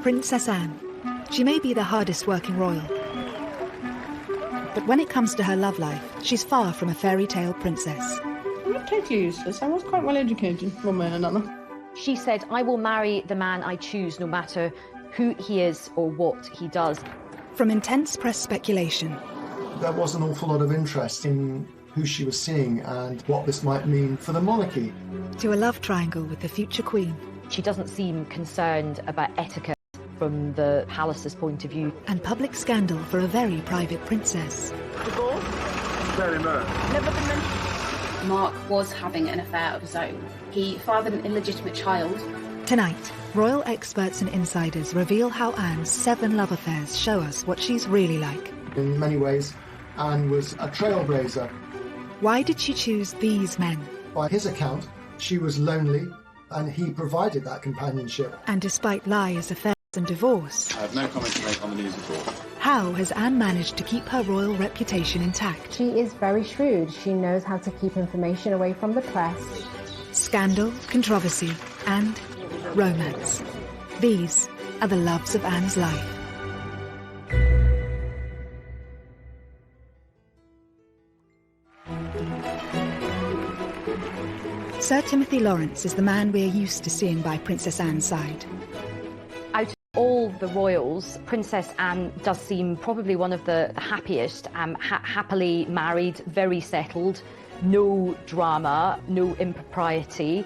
Princess Anne. She may be the hardest working royal, but when it comes to her love life, she's far from a fairy tale princess. I'm not totally useless. I was quite well educated, one way and another. She said, "I will marry the man I choose, no matter who he is or what he does." From intense press speculation. There was an awful lot of interest in who she was seeing and what this might mean for the monarchy. To a love triangle with the future queen. She doesn't seem concerned about etiquette from the palace's point of view. And public scandal for a very private princess. Divorce? Very much. Never been mentioned. Mark was having an affair of his own. He fathered an illegitimate child. Tonight, royal experts and insiders reveal how Anne's 7 love affairs show us what she's really like. In many ways, Anne was a trailblazer. Why did she choose these men? By his account, she was lonely, and he provided that companionship. And despite lies, affairs and divorce... I have no comment to make on the news at all. How has Anne managed to keep her royal reputation intact? She is very shrewd. She knows how to keep information away from the press. Scandal, controversy, and romance. These are the loves of Anne's life. Sir Timothy Lawrence is the man we're used to seeing by Princess Anne's side. Out of all the royals, Princess Anne does seem probably one of the happiest, happily married, very settled, no drama, no impropriety.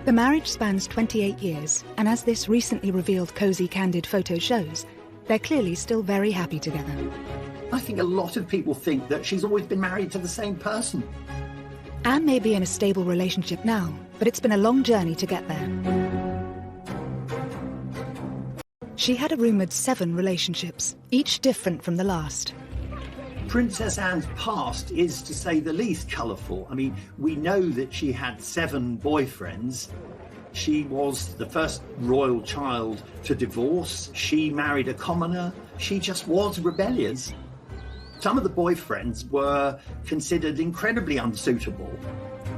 The marriage spans 28 years, and as this recently revealed cosy, candid photo shows, they're clearly still very happy together. I think a lot of people think that she's always been married to the same person. Anne may be in a stable relationship now, but it's been a long journey to get there. She had a rumoured 7 relationships, each different from the last. Princess Anne's past is, to say the least, colourful. I mean, we know that she had 7 boyfriends. She was the first royal child to divorce. She married a commoner. She just was rebellious. Some of the boyfriends were considered incredibly unsuitable.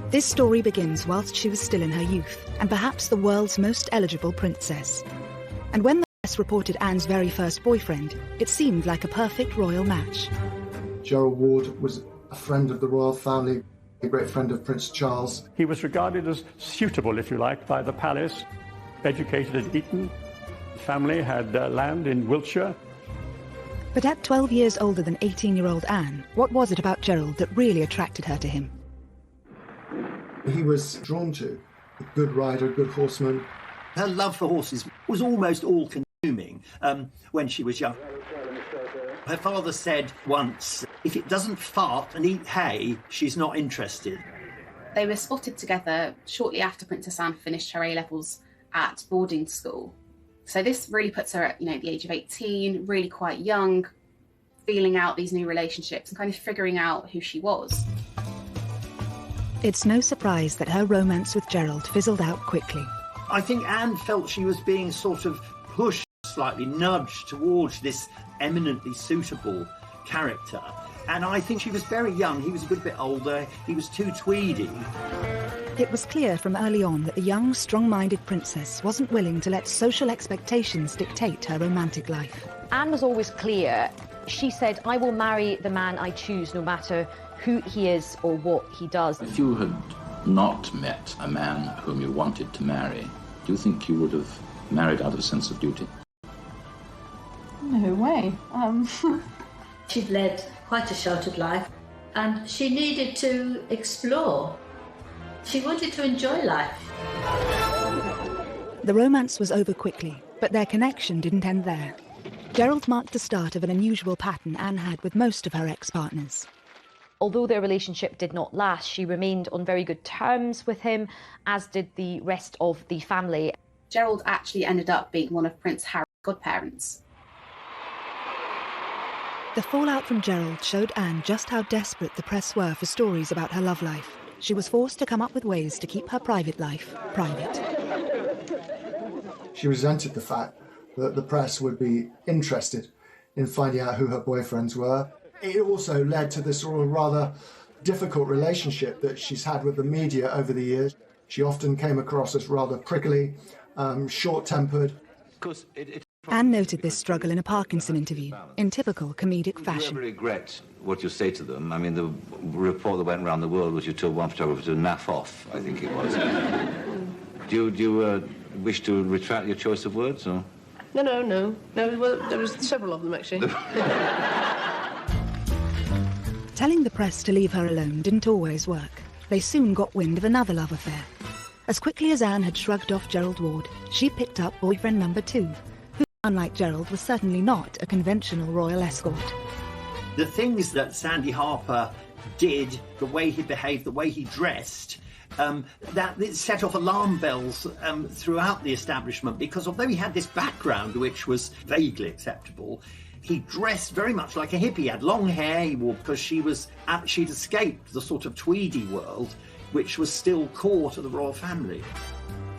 This story begins whilst she was still in her youth, and perhaps the world's most eligible princess. And when the press reported Anne's very first boyfriend, it seemed like a perfect royal match. Gerald Ward was a friend of the royal family, a great friend of Prince Charles. He was regarded as suitable, if you like, by the palace, educated at Eton. The family had land in Wiltshire. But at 12 years older than 18-year-old Anne, what was it about Gerald that really attracted her to him? He was drawn to a good rider, a good horseman. Her love for horses was almost all-consuming when she was young. Her father said once, if it doesn't fart and eat hay, she's not interested. They were spotted together shortly after Princess Anne finished her A-levels at boarding school. So this really puts her at, the age of 18, really quite young, feeling out these new relationships and kind of figuring out who she was. It's no surprise that her romance with Gerald fizzled out quickly. I think Anne felt she was being sort of pushed, slightly nudged towards this eminently suitable character. And I think she was very young. He was a good bit older. He was too tweedy. It was clear from early on that the young, strong-minded princess wasn't willing to let social expectations dictate her romantic life. Anne was always clear. She said, "I will marry the man I choose, no matter who he is or what he does." If you had not met a man whom you wanted to marry, do you think you would have married out of a sense of duty? No way. She'd led quite a sheltered life, and she needed to explore. She wanted to enjoy life. The romance was over quickly, but their connection didn't end there. Gerald marked the start of an unusual pattern Anne had with most of her ex-partners. Although their relationship did not last, she remained on very good terms with him, as did the rest of the family. Gerald actually ended up being one of Prince Harry's godparents. The fallout from Gerald showed Anne just how desperate the press were for stories about her love life. She was forced to come up with ways to keep her private life private. She resented the fact that the press would be interested in finding out who her boyfriends were. It also led to this sort of rather difficult relationship that she's had with the media over the years. She often came across as rather prickly, short-tempered. Anne noted this struggle in a Parkinson interview, in typical comedic fashion. Do you ever regret what you say to them? I mean, the report that went around the world was you told one photographer to naff off, I think it was. Do you wish to retract your choice of words, or...? No. Well, there was several of them, actually. Telling the press to leave her alone didn't always work. They soon got wind of another love affair. As quickly as Anne had shrugged off Gerald Ward, she picked up boyfriend number 2, who, unlike Gerald, was certainly not a conventional royal escort. The things that Sandy Harper did, the way he behaved, the way he dressed, that it set off alarm bells throughout the establishment, because although he had this background which was vaguely acceptable, he dressed very much like a hippie. He had long hair, he wore, because she'd escaped the sort of tweedy world which was still core to the royal family.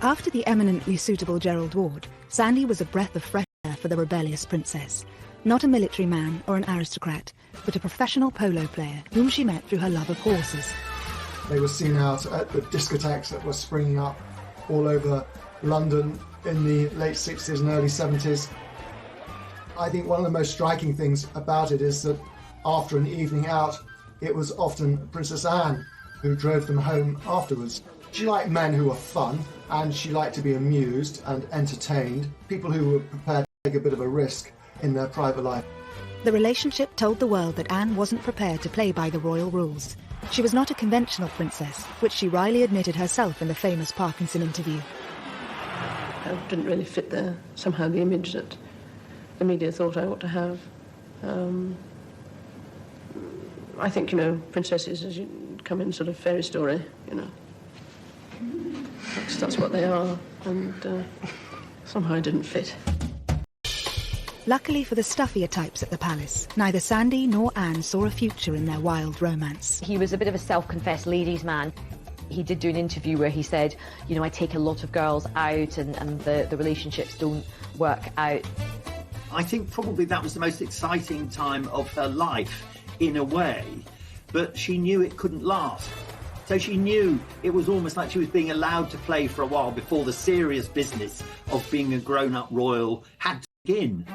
After the eminently suitable Gerald Ward, Sandy was a breath of fresh air for the rebellious princess. Not a military man or an aristocrat, but a professional polo player whom she met through her love of horses. They were seen out at the discotheques that were springing up all over London in the late 60s and early 70s. I think one of the most striking things about it is that after an evening out, it was often Princess Anne who drove them home afterwards. She liked men who were fun, and she liked to be amused and entertained, people who were prepared to take a bit of a risk in their private life. The relationship told the world that Anne wasn't prepared to play by the royal rules. She was not a conventional princess, which she wryly admitted herself in the famous Parkinson interview. I didn't really fit somehow the image that the media thought I ought to have. I think, princesses as you come in sort of fairy story, That's what they are, and somehow I didn't fit. Luckily for the stuffier types at the palace, neither Sandy nor Anne saw a future in their wild romance. He was a bit of a self-confessed ladies' man. He did do an interview where he said, I take a lot of girls out and the relationships don't work out. I think probably that was the most exciting time of her life, in a way, but she knew it couldn't last. So she knew it was almost like she was being allowed to play for a while before the serious business of being a grown-up royal had to begin.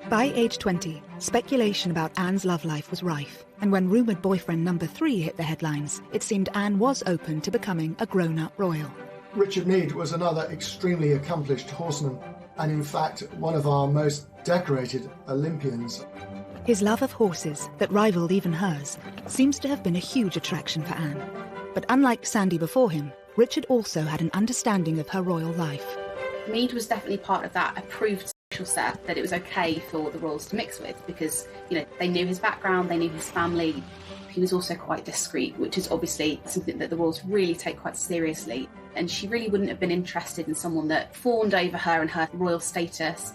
By age 20, speculation about Anne's love life was rife, and when rumoured boyfriend number 3 hit the headlines, it seemed Anne was open to becoming a grown-up royal. Richard Meade was another extremely accomplished horseman, and in fact one of our most decorated Olympians. His love of horses, that rivalled even hers, seems to have been a huge attraction for Anne. But unlike Sandy before him, Richard also had an understanding of her royal life. Meade was definitely part of that approved social set that it was okay for the royals to mix with, because, they knew his background, they knew his family. He was also quite discreet, which is obviously something that the royals really take quite seriously. And she really wouldn't have been interested in someone that fawned over her and her royal status.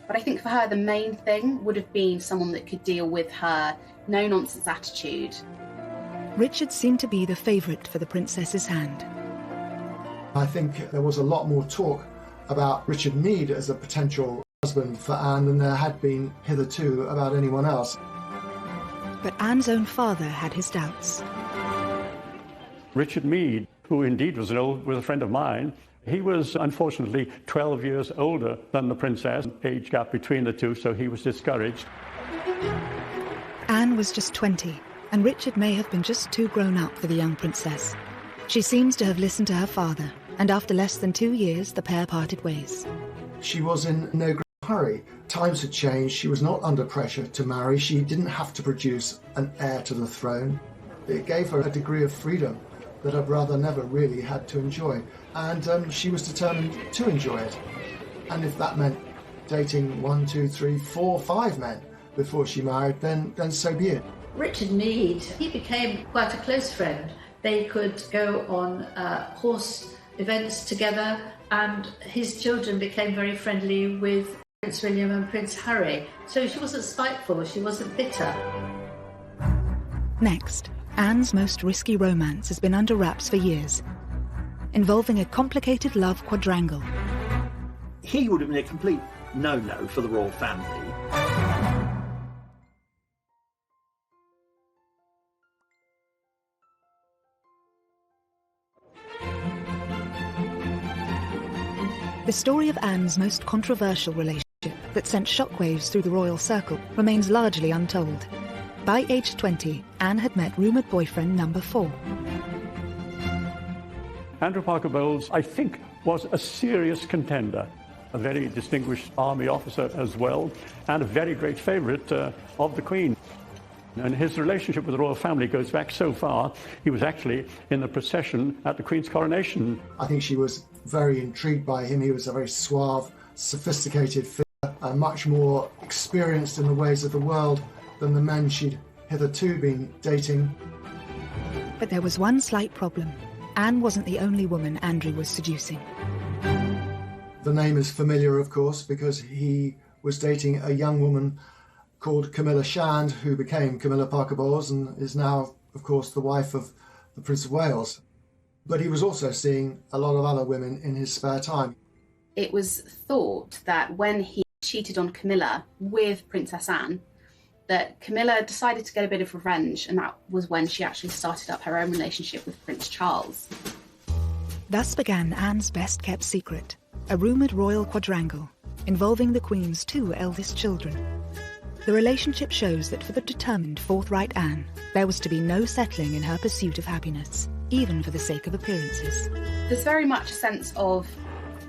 But I think for her, the main thing would have been someone that could deal with her no-nonsense attitude. Richard seemed to be the favourite for the princess's hand. I think there was a lot more talk about Richard Meade as a potential husband for Anne than there had been hitherto about anyone else. But Anne's own father had his doubts. Richard Meade, who indeed was a friend of mine, he was unfortunately 12 years older than the princess, age gap between the two, so he was discouraged. Anne was just 20, and Richard may have been just too grown up for the young princess. She seems to have listened to her father, and after less than 2 years, the pair parted ways. She was in no great hurry. Times had changed. She was not under pressure to marry. She didn't have to produce an heir to the throne. It gave her a degree of freedom that her brother never really had to enjoy. And she was determined to enjoy it. And if that meant dating 1, 2, 3, 4, 5 men before she married, then so be it. Richard Meade, he became quite a close friend. They could go on horse events together, and his children became very friendly with Prince William and Prince Harry. So she wasn't spiteful, she wasn't bitter. Next, Anne's most risky romance has been under wraps for years, involving a complicated love quadrangle. He would have been a complete no-no for the royal family. The story of Anne's most controversial relationship that sent shockwaves through the royal circle remains largely untold. By age 20, Anne had met rumoured boyfriend number 4. Andrew Parker Bowles, I think, was a serious contender, a very distinguished army officer as well, and a very great favourite of the Queen. And his relationship with the royal family goes back so far, he was actually in the procession at the Queen's coronation. I think she was very intrigued by him. He was a very suave, sophisticated figure, much more experienced in the ways of the world than the men she'd hitherto been dating. But there was one slight problem. Anne wasn't the only woman Andrew was seducing. The name is familiar, of course, because he was dating a young woman called Camilla Shand, who became Camilla Parker Bowles and is now, of course, the wife of the Prince of Wales. But he was also seeing a lot of other women in his spare time. It was thought that when he cheated on Camilla with Princess Anne, that Camilla decided to get a bit of revenge, and that was when she actually started up her own relationship with Prince Charles. Thus began Anne's best-kept secret, a rumoured royal quadrangle involving the Queen's 2 eldest children. The relationship shows that for the determined, forthright Anne, there was to be no settling in her pursuit of happiness, even for the sake of appearances. There's very much a sense of,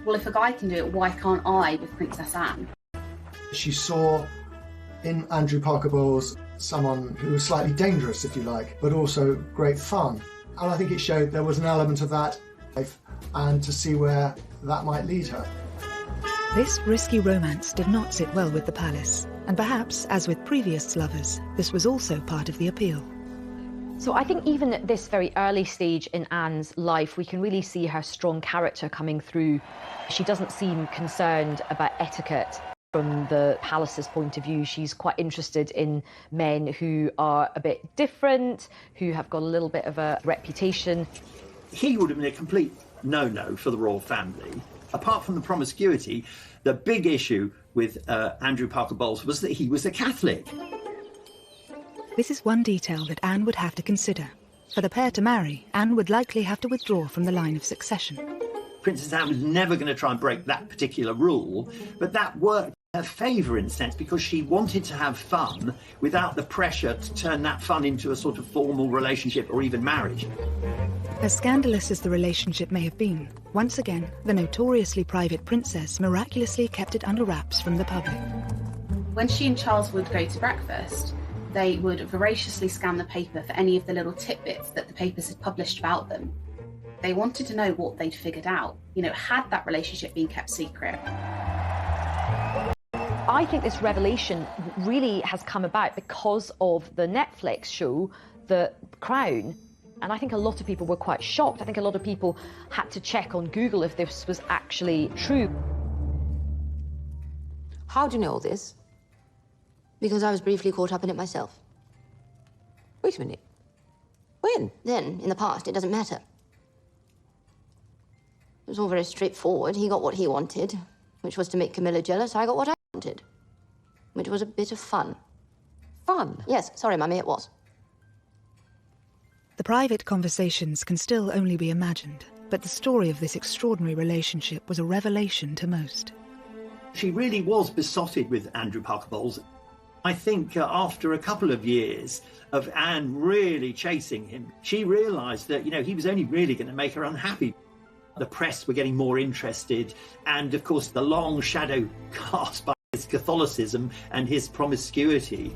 well, if a guy can do it, why can't I with Princess Anne? She saw in Andrew Parker Bowles someone who was slightly dangerous, if you like, but also great fun. And I think it showed there was an element of that life, and to see where that might lead her. This risky romance did not sit well with the palace, and perhaps, as with previous lovers, this was also part of the appeal. So I think even at this very early stage in Anne's life, we can really see her strong character coming through. She doesn't seem concerned about etiquette. From the palace's point of view, she's quite interested in men who are a bit different, who have got a little bit of a reputation. He would have been a complete no-no for the royal family. Apart from the promiscuity, the big issue with Andrew Parker Bowles was that he was a Catholic. This is one detail that Anne would have to consider. For the pair to marry, Anne would likely have to withdraw from the line of succession. Princess Anne was never going to try and break that particular rule, but that worked in her favour in a sense because she wanted to have fun without the pressure to turn that fun into a sort of formal relationship or even marriage. As scandalous as the relationship may have been, once again, the notoriously private princess miraculously kept it under wraps from the public. When she and Charles would go to breakfast, they would voraciously scan the paper for any of the little tidbits that the papers had published about them. They wanted to know what they'd figured out. You know, had that relationship been kept secret? I think this revelation really has come about because of the Netflix show, The Crown. And I think a lot of people were quite shocked. I think a lot of people had to check on Google if this was actually true. How do you know all this? Because I was briefly caught up in it myself. Wait a minute. When? Then, in the past, it doesn't matter. It was all very straightforward. He got what he wanted, which was to make Camilla jealous. I got what I wanted, which was a bit of fun. Fun? Yes, sorry, Mummy, it was. The private conversations can still only be imagined, but the story of this extraordinary relationship was a revelation to most. She really was besotted with Andrew Parker Bowles. I think after a couple of years of Anne really chasing him, she realised that, you know, he was only really going to make her unhappy. The press were getting more interested, and of course the long shadow cast by his Catholicism and his promiscuity.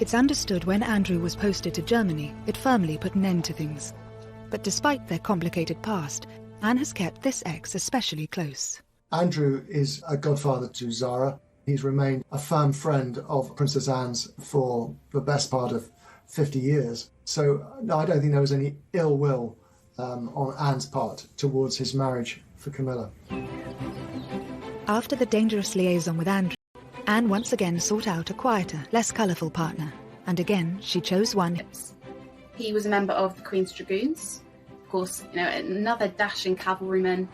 It's understood when Andrew was posted to Germany, it firmly put an end to things. But despite their complicated past, Anne has kept this ex especially close. Andrew is a godfather to Zara. He's remained a firm friend of Princess Anne's for the best part of 50 years. So no, I don't think there was any ill will on Anne's part towards his marriage for Camilla. After the dangerous liaison with Andrew, Anne once again sought out a quieter, less colourful partner, and again she chose one. He was a member of the Queen's Dragoons. Of course, you know, another dashing cavalryman.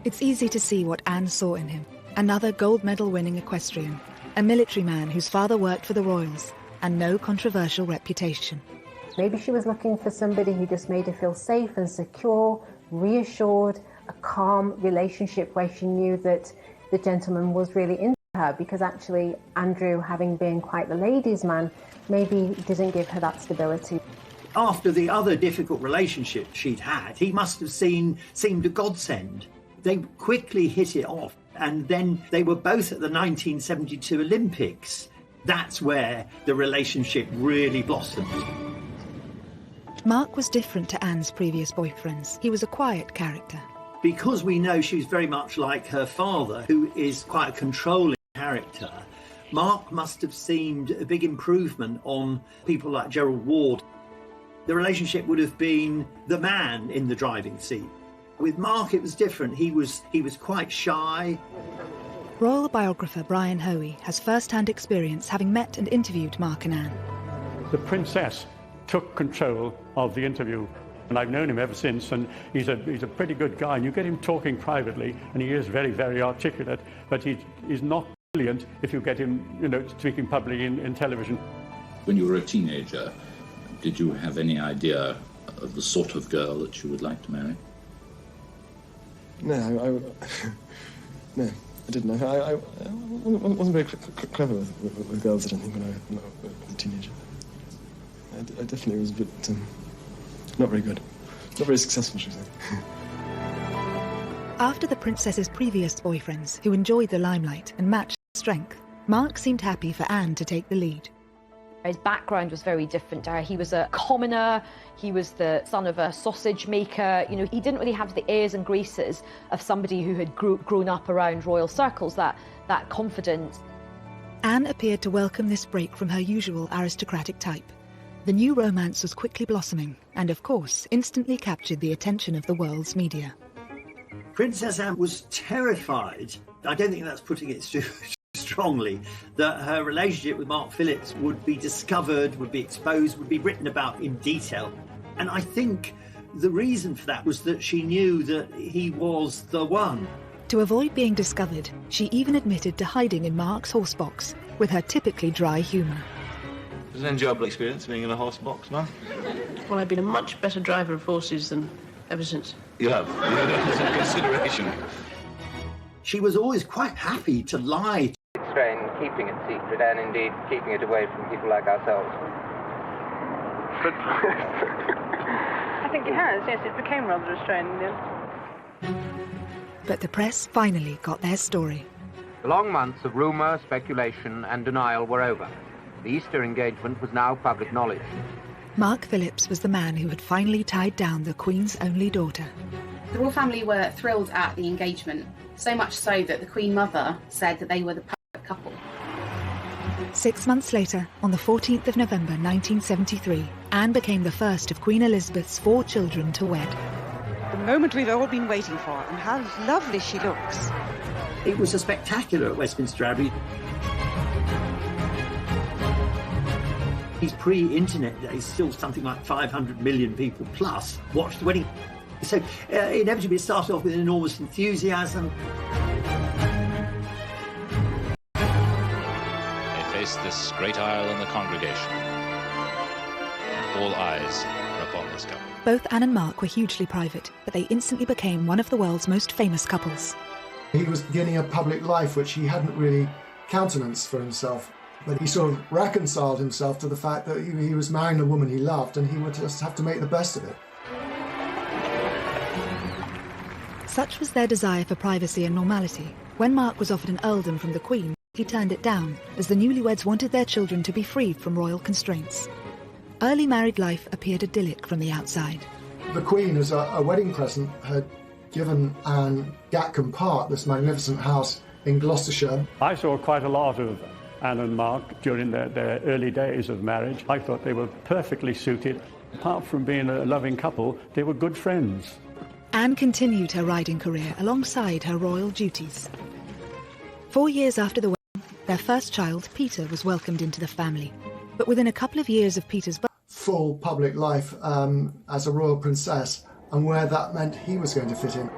It's easy to see what Anne saw in him. Another gold medal winning equestrian, a military man whose father worked for the royals, and no controversial reputation. Maybe she was looking for somebody who just made her feel safe and secure, reassured, a calm relationship where she knew that the gentleman was really into her her, because actually Andrew, having been quite the ladies' man, maybe didn't give her that stability. After the other difficult relationship she'd had, he must have seemed a godsend. They quickly hit it off, and then they were both at the 1972 Olympics. That's where the relationship really blossomed. Mark was different to Anne's previous boyfriends. He was a quiet character. Because we know she was very much like her father, who is quite a controlling character, Mark must have seemed a big improvement on people like Gerald Ward. The relationship would have been the man in the driving seat. With Mark, it was different. He was quite shy. Royal biographer Brian Hoey has first-hand experience having met and interviewed Mark and Anne. The princess took control of the interview, and I've known him ever since, and he's a pretty good guy, and you get him talking privately, and he is very, very articulate, but he's not brilliant if you get him, speaking publicly in television. When you were a teenager, did you have any idea of the sort of girl that you would like to marry? No, no, I didn't. I wasn't very clever with girls, I don't think, when I was a teenager. I definitely was a bit not very good. Not very successful, should we say. After the princess's previous boyfriends, who enjoyed the limelight and matched her strength, Mark seemed happy for Anne to take the lead. His background was very different to her. He was a commoner, he was the son of a sausage maker. He didn't really have the airs and graces of somebody who had grown up around royal circles, that confidence. Anne appeared to welcome this break from her usual aristocratic type. The new romance was quickly blossoming and, of course, instantly captured the attention of the world's media. Princess Anne was terrified. I don't think that's putting it too strongly, that her relationship with Mark Phillips would be discovered, would be exposed, would be written about in detail. And I think the reason for that was that she knew that he was the one. To avoid being discovered, she even admitted to hiding in Mark's horse box with her typically dry humour. It was an enjoyable experience being in a horse box, no? Well, I've been a much better driver of horses than ever since. You have? That's a consideration. She was always quite happy to lie. Strain keeping it secret and indeed keeping it away from people like ourselves. But I think it has, yes, it became rather a strain in the end. But the press finally got their story. The long months of rumour, speculation and denial were over. The Easter engagement was now public knowledge. Mark Phillips was the man who had finally tied down the Queen's only daughter. The royal family were thrilled at the engagement, so much so that the Queen Mother said that they were the perfect couple. 6 months later, on the 14th of November 1973, Anne became the first of Queen Elizabeth's 4 children to wed. The moment we've all been waiting for, and how lovely she looks. It was a spectacular at Westminster Abbey. These pre-internet days, still something like 500 million people plus watched the wedding. So inevitably it started off with enormous enthusiasm. They faced this great aisle in the congregation. All eyes were upon this couple. Both Anne and Mark were hugely private, but they instantly became one of the world's most famous couples. He was beginning a public life which he hadn't really countenanced for himself. But he sort of reconciled himself to the fact that he was marrying a woman he loved and he would just have to make the best of it. Such was their desire for privacy and normality. When Mark was offered an earldom from the Queen, he turned it down, as the newlyweds wanted their children to be freed from royal constraints. Early married life appeared idyllic from the outside. The Queen, as a wedding present, had given Anne Gatcombe Park, this magnificent house in Gloucestershire. I saw quite a lot of Anne and Mark during their early days of marriage. I thought they were perfectly suited. Apart from being a loving couple, they were good friends. Anne continued her riding career alongside her royal duties. 4 years after the wedding, their first child, Peter, was welcomed into the family. But within a couple of years of Peter's birth, full public life as a royal princess, and where that meant he was going to fit in.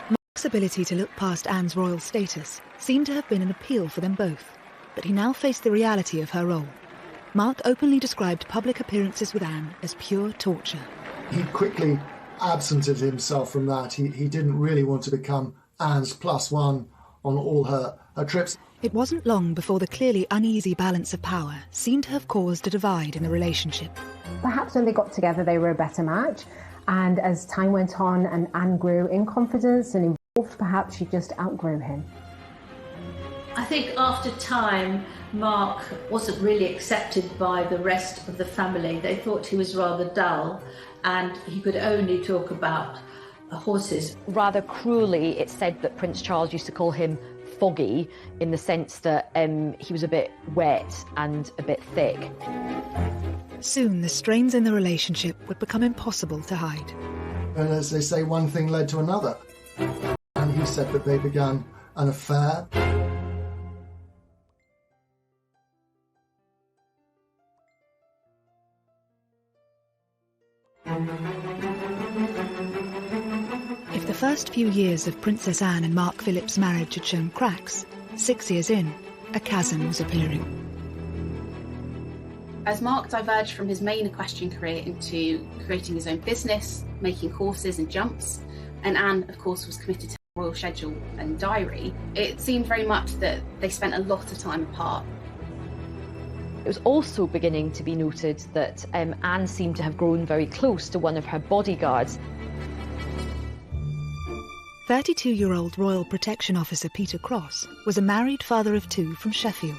Mark's ability to look past Anne's royal status seemed to have been an appeal for them both, but he now faced the reality of her role. Mark openly described public appearances with Anne as pure torture. He quickly absented himself from that. He didn't really want to become Anne's +1 on all her trips. It wasn't long before the clearly uneasy balance of power seemed to have caused a divide in the relationship. Perhaps when they got together they were a better match, and as time went on and Anne grew in confidence and involved, perhaps she just outgrew him. I think after time, Mark wasn't really accepted by the rest of the family. They thought he was rather dull and he could only talk about horses. Rather cruelly, it's said that Prince Charles used to call him foggy, in the sense that he was a bit wet and a bit thick. Soon the strains in the relationship would become impossible to hide. And as they say, one thing led to another. And he said that they began an affair. If the first few years of Princess Anne and Mark Philip's marriage had shown cracks, 6 years in, a chasm was appearing. As Mark diverged from his main equestrian career into creating his own business, making horses and jumps, and Anne, of course, was committed to her royal schedule and diary, it seemed very much that they spent a lot of time apart. It was also beginning to be noted that Anne seemed to have grown very close to one of her bodyguards. 32-year-old Royal Protection Officer Peter Cross was a married father of 2 from Sheffield.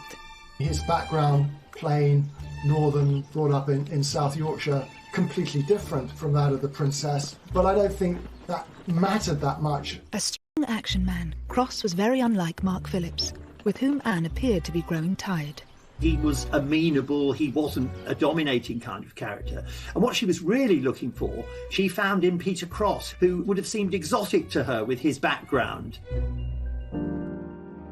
His background, plain, northern, brought up in South Yorkshire, completely different from that of the princess. But I don't think that mattered that much. A strong action man, Cross was very unlike Mark Phillips, with whom Anne appeared to be growing tired. He was amenable, he wasn't a dominating kind of character. And what she was really looking for, she found in Peter Cross, who would have seemed exotic to her with his background.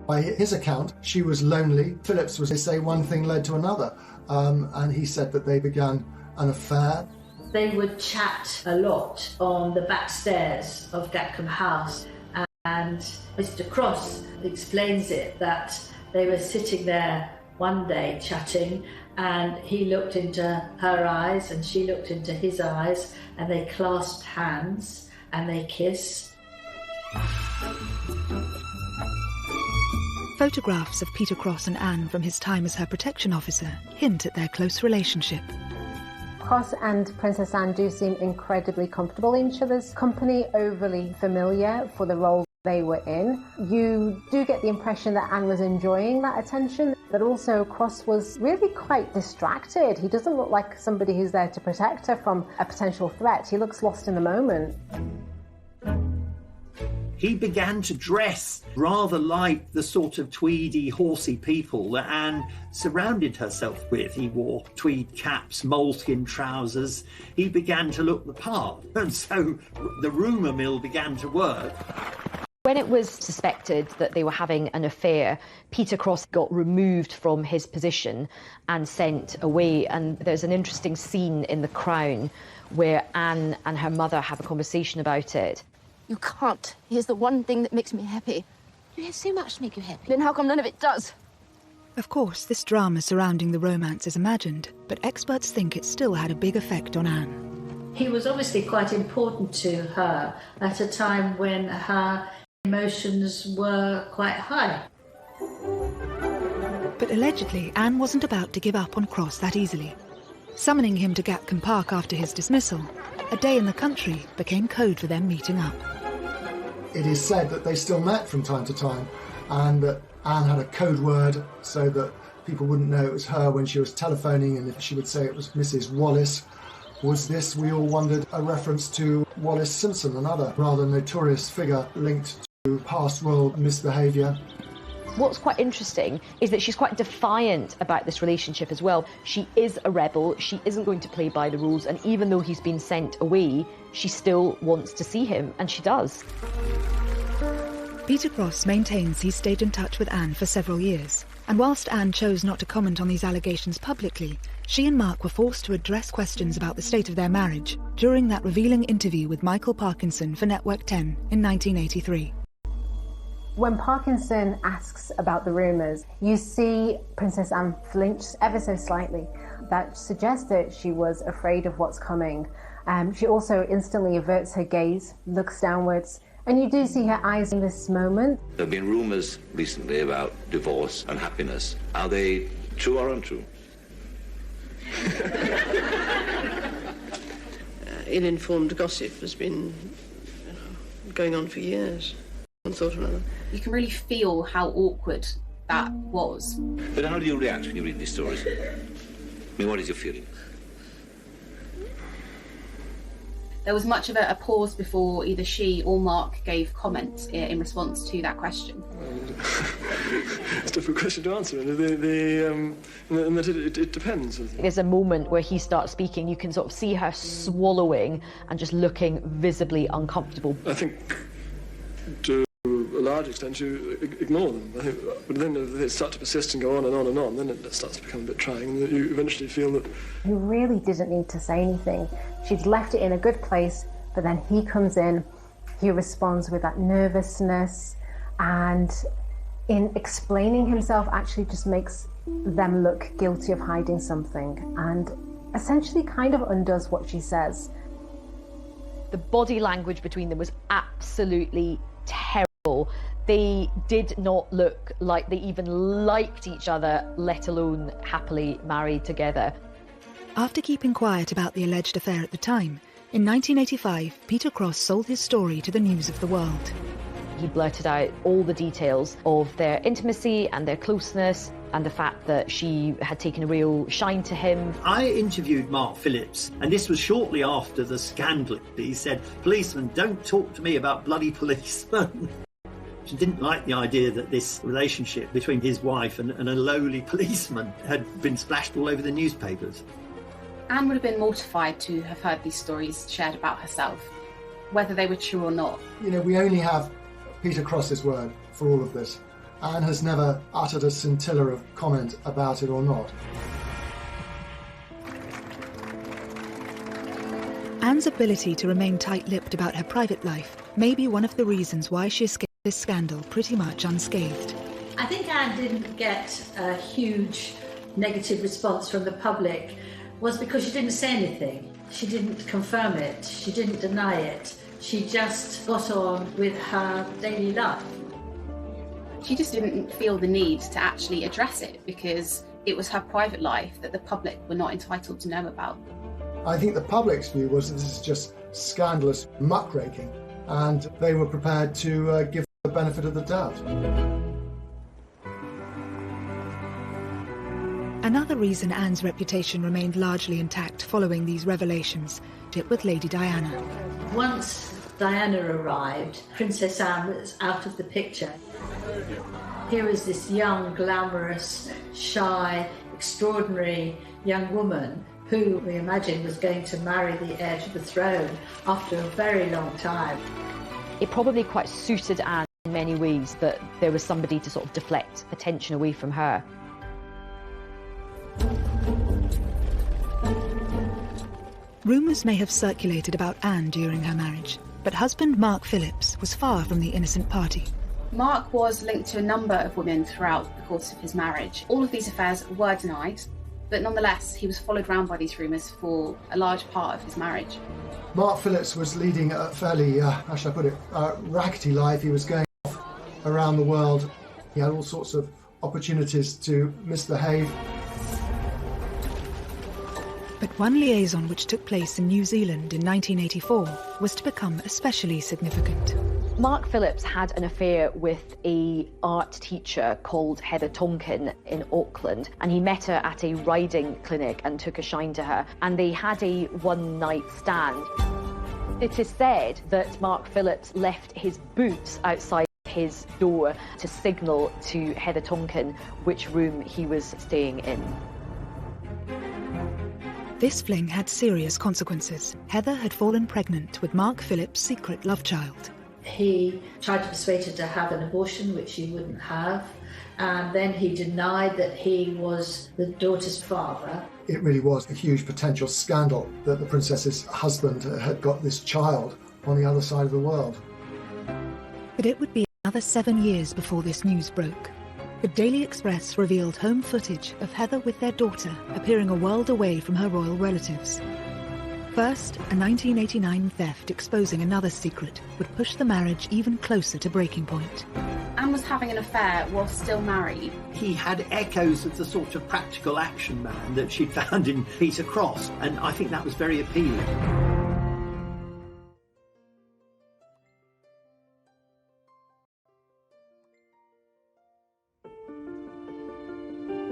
By his account, she was lonely. Phillips was, they say, one thing led to another. And he said that they began an affair. They would chat a lot on the back stairs of Gatcombe House. And Mr. Cross explains it that they were sitting there one day chatting, and he looked into her eyes and she looked into his eyes, and they clasped hands and they kissed. Photographs of Peter Cross and Anne from his time as her protection officer hint at their close relationship. Cross and Princess Anne do seem incredibly comfortable in each other's company, overly familiar for the role they were in. You do get the impression that Anne was enjoying that attention, but also Cross was really quite distracted. He doesn't look like somebody who's there to protect her from a potential threat. He looks lost in the moment. He began to dress rather like the sort of tweedy, horsey people that Anne surrounded herself with. He wore tweed caps, moleskin trousers. He began to look the part, and so the rumour mill began to work. When it was suspected that they were having an affair, Peter Cross got removed from his position and sent away. And there's an interesting scene in The Crown where Anne and her mother have a conversation about it. You can't. Here's the one thing that makes me happy. You have so much to make you happy. Then how come none of it does? Of course, this drama surrounding the romance is imagined, but experts think it still had a big effect on Anne. He was obviously quite important to her at a time when her emotions were quite high. But allegedly, Anne wasn't about to give up on Cross that easily. Summoning him to Gatcombe Park after his dismissal, a day in the country became code for them meeting up. It is said that they still met from time to time, and that Anne had a code word so that people wouldn't know it was her when she was telephoning, and if she would say it was Mrs. Wallace. Was this, we all wondered, a reference to Wallis Simpson, another rather notorious figure linked to past royal misbehaviour? What's quite interesting is that she's quite defiant about this relationship as well. She is a rebel, she isn't going to play by the rules, and even though he's been sent away, she still wants to see him, and she does. Peter Cross maintains he stayed in touch with Anne for several years, and whilst Anne chose not to comment on these allegations publicly, she and Mark were forced to address questions about the state of their marriage during that revealing interview with Michael Parkinson for Network 10 in 1983. When Parkinson asks about the rumours, you see Princess Anne flinch ever so slightly. That suggests that she was afraid of what's coming. She also instantly averts her gaze, looks downwards, And you do see her eyes in this moment. There have been rumours recently about divorce and happiness. Are they true or untrue? Ill-informed gossip has been going on for years. One thought or another. You can really feel how awkward that was. But how do you react when you read these stories? I mean, what is your feeling? There was much of a pause before either she or Mark gave comment in response to that question. It's a difficult question to answer, and that it depends. There's a moment where he starts speaking, you can sort of see her swallowing and just looking visibly uncomfortable. I think to a large extent you ignore them. I think, but then if they start to persist and go on and on and on, then it starts to become a bit trying, and you eventually feel that... He really didn't need to say anything. She'd left it in a good place, but then he comes in, he responds with that nervousness, and in explaining himself actually just makes them look guilty of hiding something, and essentially kind of undoes what she says. The body language between them was absolutely terrible. They did not look like they even liked each other, let alone happily married together. After keeping quiet about the alleged affair at the time, in 1985, Peter Cross sold his story to the News of the World. He blurted out all the details of their intimacy and their closeness, and the fact that she had taken a real shine to him. I interviewed Mark Phillips, and this was shortly after the scandal. He said, "Policeman, don't talk to me about bloody policemen." She didn't like the idea that this relationship between his wife and a lowly policeman had been splashed all over the newspapers. Anne would have been mortified to have heard these stories shared about herself, whether they were true or not. You know, we only have Peter Cross's word for all of this. Anne has never uttered a scintilla of comment about it or not. Anne's ability to remain tight-lipped about her private life may be one of the reasons why she escaped this scandal pretty much unscathed. I think Anne didn't get a huge negative response from the public was because she didn't say anything. She didn't confirm it. She didn't deny it. She just got on with her daily life. She just didn't feel the need to actually address it because it was her private life that the public were not entitled to know about. I think the public's view was that this is just scandalous muckraking, and they were prepared to give the benefit of the doubt. Another reason Anne's reputation remained largely intact following these revelations did with Lady Diana. Once Diana arrived, Princess Anne was out of the picture. Here is this young, glamorous, shy, extraordinary young woman who we imagine was going to marry the heir to the throne after a very long time. It probably quite suited Anne in many ways that there was somebody to sort of deflect attention away from her. Rumours may have circulated about Anne during her marriage, but husband Mark Phillips was far from the innocent party. Mark was linked to a number of women throughout the course of his marriage. All of these affairs were denied, but nonetheless he was followed round by these rumours for a large part of his marriage. Mark Phillips was leading a fairly, how should I put it, rackety life. He was going off around the world. He had all sorts of opportunities to misbehave. But one liaison which took place in New Zealand in 1984 was to become especially significant. Mark Phillips had an affair with an art teacher called Heather Tonkin in Auckland, and he met her at a riding clinic and took a shine to her, and they had a one-night stand. It is said that Mark Phillips left his boots outside his door to signal to Heather Tonkin which room he was staying in. This fling had serious consequences. Heather had fallen pregnant with Mark Phillips' secret love child. He tried to persuade her to have an abortion, which she wouldn't have, and then he denied that he was the daughter's father. It really was a huge potential scandal that the princess's husband had got this child on the other side of the world. But it would be another 7 years before this news broke. The Daily Express revealed home footage of Heather with their daughter appearing a world away from her royal relatives. First, a 1989 theft exposing another secret would push the marriage even closer to breaking point. Anne was having an affair while still married. He had echoes of the sort of practical action man that she'd found in Peter Cross, and I think that was very appealing.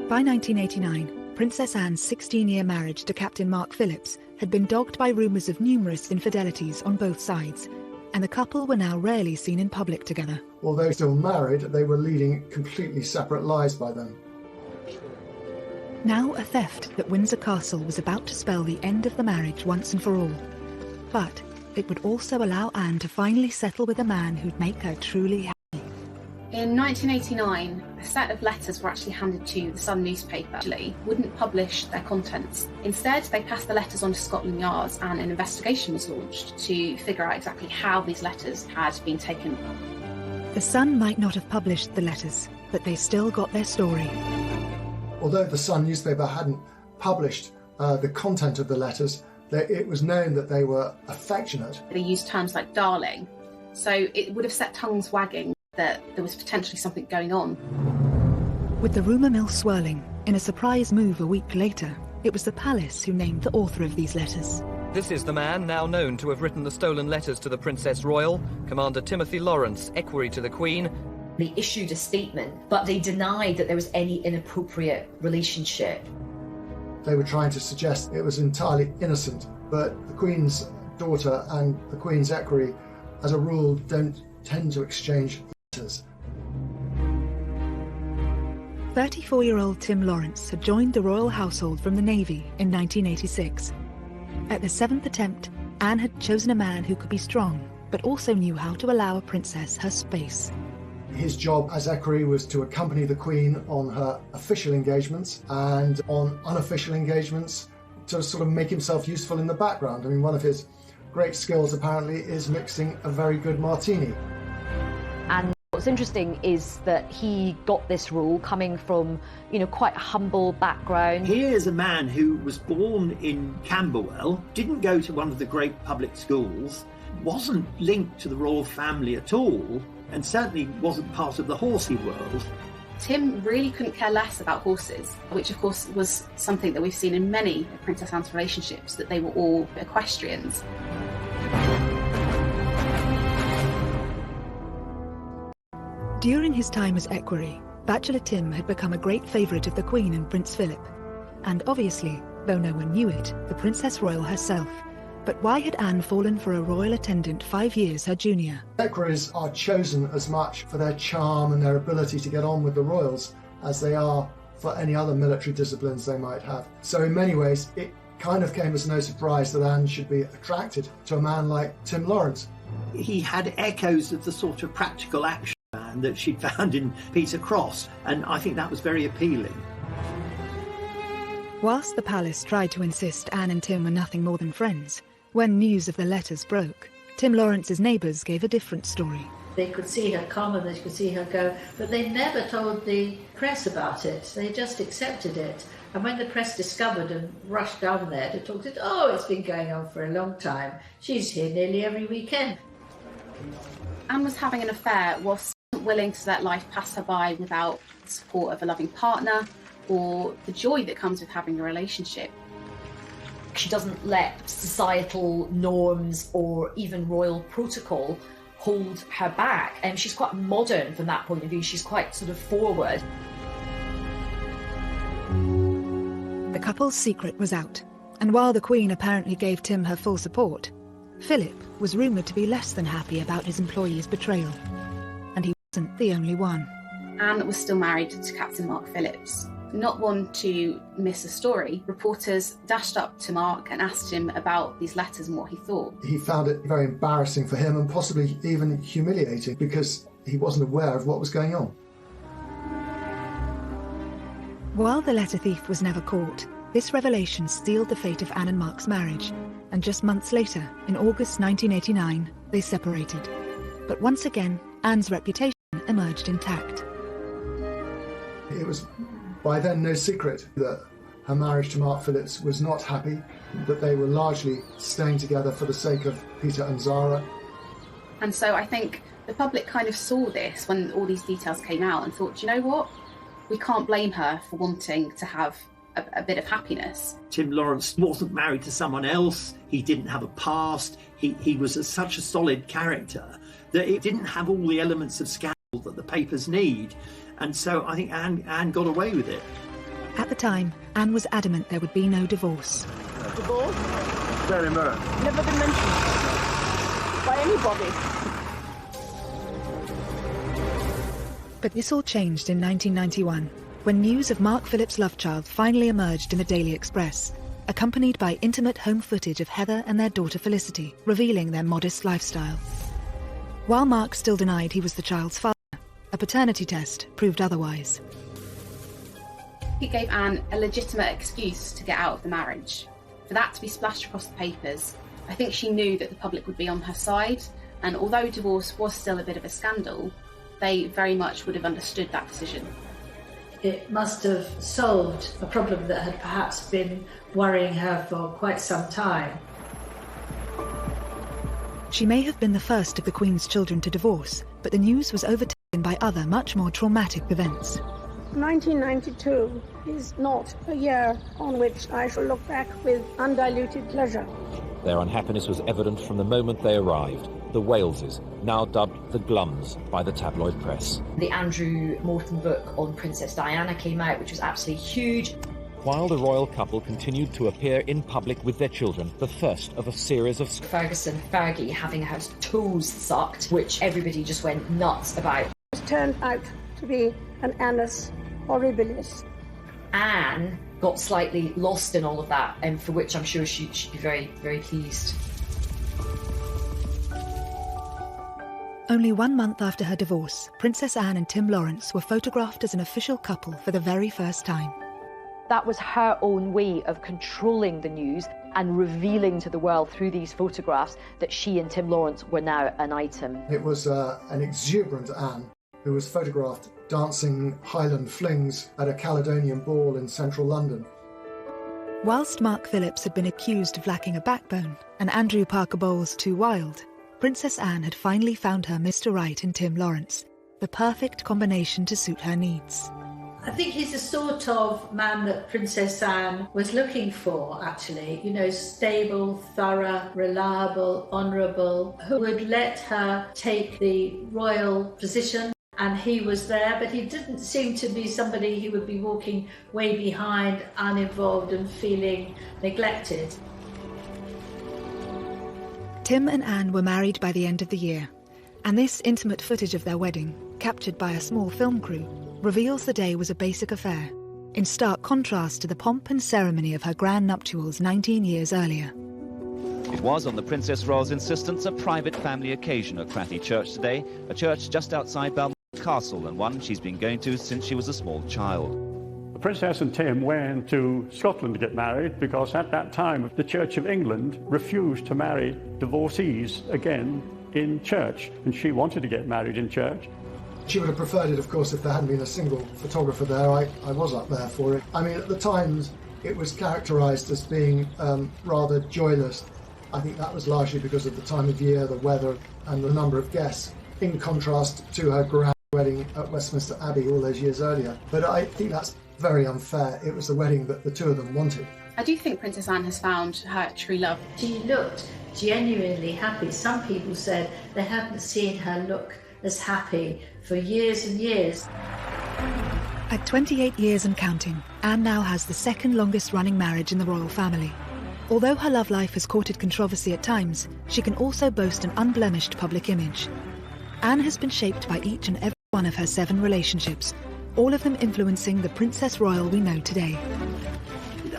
By 1989, Princess Anne's 16-year marriage to Captain Mark Phillips had been dogged by rumours of numerous infidelities on both sides, and the couple were now rarely seen in public together. Although still married, they were leading completely separate lives by then. Now a theft at Windsor Castle was about to spell the end of the marriage once and for all. But it would also allow Anne to finally settle with a man who'd make her truly happy. In 1989, a set of letters were actually handed to the Sun newspaper. Actually, wouldn't publish their contents. Instead, they passed the letters on to Scotland Yard, and an investigation was launched to figure out exactly how these letters had been taken. The Sun might not have published the letters, but they still got their story. Although the Sun newspaper hadn't published the content of the letters, it was known that they were affectionate. They used terms like darling, so it would have set tongues wagging that there was potentially something going on. With the rumour mill swirling, in a surprise move a week later, it was the palace who named the author of these letters. This is the man now known to have written the stolen letters to the Princess Royal, Commander Timothy Lawrence, equerry to the Queen. They issued a statement, but they denied that there was any inappropriate relationship. They were trying to suggest it was entirely innocent, but the Queen's daughter and the Queen's equerry, as a rule, don't tend to exchange letters. 34-year-old Tim Lawrence had joined the royal household from the Navy in 1986. At the 7th attempt, Anne had chosen a man who could be strong, but also knew how to allow a princess her space. His job as equerry was to accompany the Queen on her official engagements, and on unofficial engagements to sort of make himself useful in the background. I mean, one of his great skills apparently is mixing a very good martini. And what's interesting is that he got this role coming from, quite a humble background. Here's a man who was born in Camberwell, didn't go to one of the great public schools, wasn't linked to the royal family at all, and certainly wasn't part of the horsey world. Tim really couldn't care less about horses, which of course was something that we've seen in many of Princess Anne's relationships, that they were all equestrians. During his time as equerry, Bachelor Tim had become a great favourite of the Queen and Prince Philip. And obviously, though no one knew it, the Princess Royal herself. But why had Anne fallen for a royal attendant 5 years her junior? Equerries are chosen as much for their charm and their ability to get on with the royals as they are for any other military disciplines they might have. So in many ways, it kind of came as no surprise that Anne should be attracted to a man like Tim Lawrence. He had echoes of the sort of practical action man that she'd found in Peter Cross, and I think that was very appealing. Whilst the palace tried to insist Anne and Tim were nothing more than friends, when news of the letters broke, Tim Lawrence's neighbours gave a different story. They could see her come and they could see her go, but they never told the press about it. They just accepted it. And when the press discovered and rushed down there to talk to it, it's been going on for a long time. She's here nearly every weekend. Anne was having an affair whilst not willing to let life pass her by without the support of a loving partner or the joy that comes with having a relationship. She doesn't let societal norms or even royal protocol hold her back. And she's quite modern from that point of view. She's quite sort of forward. The couple's secret was out, and while the Queen apparently gave Tim her full support, Philip was rumoured to be less than happy about his employee's betrayal. And he wasn't the only one. Anne was still married to Captain Mark Phillips. Not one to miss a story, reporters dashed up to Mark and asked him about these letters and what he thought. He found it very embarrassing for him and possibly even humiliating because he wasn't aware of what was going on. While the letter thief was never caught, this revelation sealed the fate of Anne and Mark's marriage, and just months later, in August 1989, they separated. But once again, Anne's reputation emerged intact. It was by then no secret that her marriage to Mark Phillips was not happy, that they were largely staying together for the sake of Peter and Zara. And so I think the public kind of saw this when all these details came out and thought, you know what? We can't blame her for wanting to have a bit of happiness. Tim Lawrence wasn't married to someone else. He didn't have a past. He was such a solid character that it didn't have all the elements of scandal that the papers need. And so I think Anne got away with it. At the time, Anne was adamant there would be no divorce. Divorce? Very much. Never been mentioned by anybody. But this all changed in 1991, when news of Mark Phillips' love child finally emerged in the Daily Express, accompanied by intimate home footage of Heather and their daughter Felicity, revealing their modest lifestyle. While Mark still denied he was the child's father, a paternity test proved otherwise. It gave Anne a legitimate excuse to get out of the marriage. For that to be splashed across the papers, I think she knew that the public would be on her side, and although divorce was still a bit of a scandal, they very much would have understood that decision. It must have solved a problem that had perhaps been worrying her for quite some time. She may have been the first of the Queen's children to divorce, but the news was overtaken by other much more traumatic events. 1992 is not a year on which I shall look back with undiluted pleasure. Their unhappiness was evident from the moment they arrived. The Waleses, now dubbed the Glums by the tabloid press. The Andrew Morton book on Princess Diana came out, which was absolutely huge. While the royal couple continued to appear in public with their children, the first of a series of... Fergie having her toes sucked, which everybody just went nuts about. It turned out to be an annus horribilis. Anne got slightly lost in all of that, and for which I'm sure she'd be very, very pleased. Only 1 month after her divorce, Princess Anne and Tim Lawrence were photographed as an official couple for the very first time. That was her own way of controlling the news and revealing to the world through these photographs that she and Tim Lawrence were now an item. It was an exuberant Anne who was photographed dancing Highland flings at a Caledonian ball in central London. Whilst Mark Phillips had been accused of lacking a backbone and Andrew Parker Bowles too wild, Princess Anne had finally found her Mr. Right in Tim Lawrence, the perfect combination to suit her needs. I think he's the sort of man that Princess Anne was looking for, actually. You know, stable, thorough, reliable, honourable, who would let her take the royal position. And he was there, but he didn't seem to be somebody who would be walking way behind, uninvolved and feeling neglected. Tim and Anne were married by the end of the year, and this intimate footage of their wedding, captured by a small film crew, reveals the day was a basic affair, in stark contrast to the pomp and ceremony of her grand nuptials 19 years earlier. It was, on the Princess Royal's insistence, a private family occasion at Crathy Church today, a church just outside Balmoral Castle, and one she's been going to since she was a small child. The Princess and Tim went to Scotland to get married because at that time the Church of England refused to marry divorcees again in church, and she wanted to get married in church. She would have preferred it, of course, if there hadn't been a single photographer there. I was up there for it. I mean, at the Times, it was characterised as being rather joyless. I think that was largely because of the time of year, the weather, and the number of guests, in contrast to her grand wedding at Westminster Abbey all those years earlier. But I think that's very unfair. It was the wedding that the two of them wanted. I do think Princess Anne has found her true love. She looked genuinely happy. Some people said they hadn't seen her look as happy for years and years. At 28 years and counting, Anne now has the second longest running marriage in the royal family. Although her love life has courted controversy at times, she can also boast an unblemished public image. Anne has been shaped by each and every one of her 7 relationships, all of them influencing the Princess Royal we know today.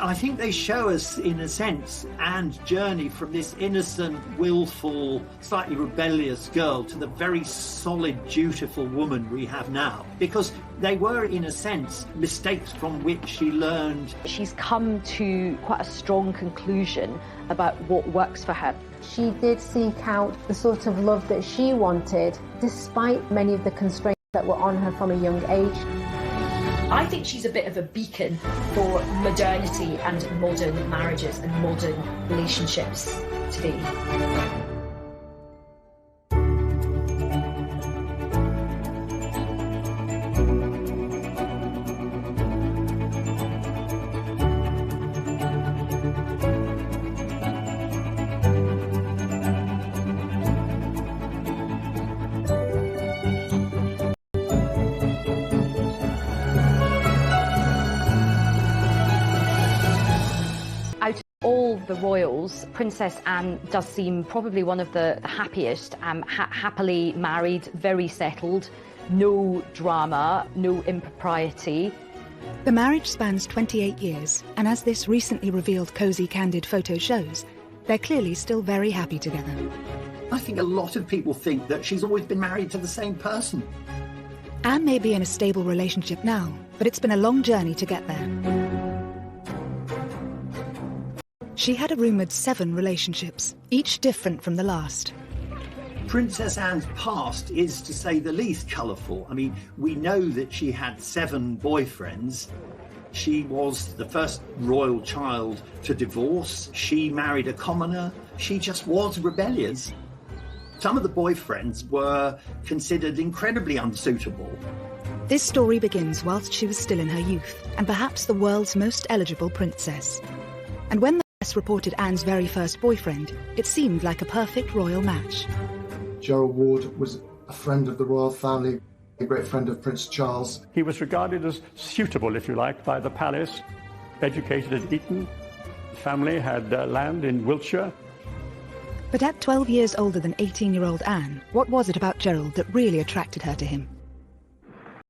I think they show us, in a sense, Anne's journey from this innocent, willful, slightly rebellious girl to the very solid, dutiful woman we have now. Because they were, in a sense, mistakes from which she learned. She's come to quite a strong conclusion about what works for her. She did seek out the sort of love that she wanted, despite many of the constraints that were on her from a young age. I think she's a bit of a beacon for modernity and modern marriages and modern relationships today. Out of all the royals, Princess Anne does seem probably one of the happiest, happily married, very settled, no drama, no impropriety. The marriage spans 28 years, and as this recently revealed cosy, candid photo shows, they're clearly still very happy together. I think a lot of people think that she's always been married to the same person. Anne may be in a stable relationship now, but it's been a long journey to get there. She had a rumoured 7 relationships, each different from the last. Princess Anne's past is, to say the least, colourful. I mean, we know that she had 7 boyfriends. She was the first royal child to divorce. She married a commoner. She just was rebellious. Some of the boyfriends were considered incredibly unsuitable. This story begins whilst she was still in her youth, and perhaps the world's most eligible princess. And when the press reported Anne's very first boyfriend, it seemed like a perfect royal match. Gerald Ward was a friend of the royal family, a great friend of Prince Charles. He was regarded as suitable, if you like, by the palace, educated at Eton. The family had land in Wiltshire. But at 12 years older than 18-year-old Anne, what was it about Gerald that really attracted her to him?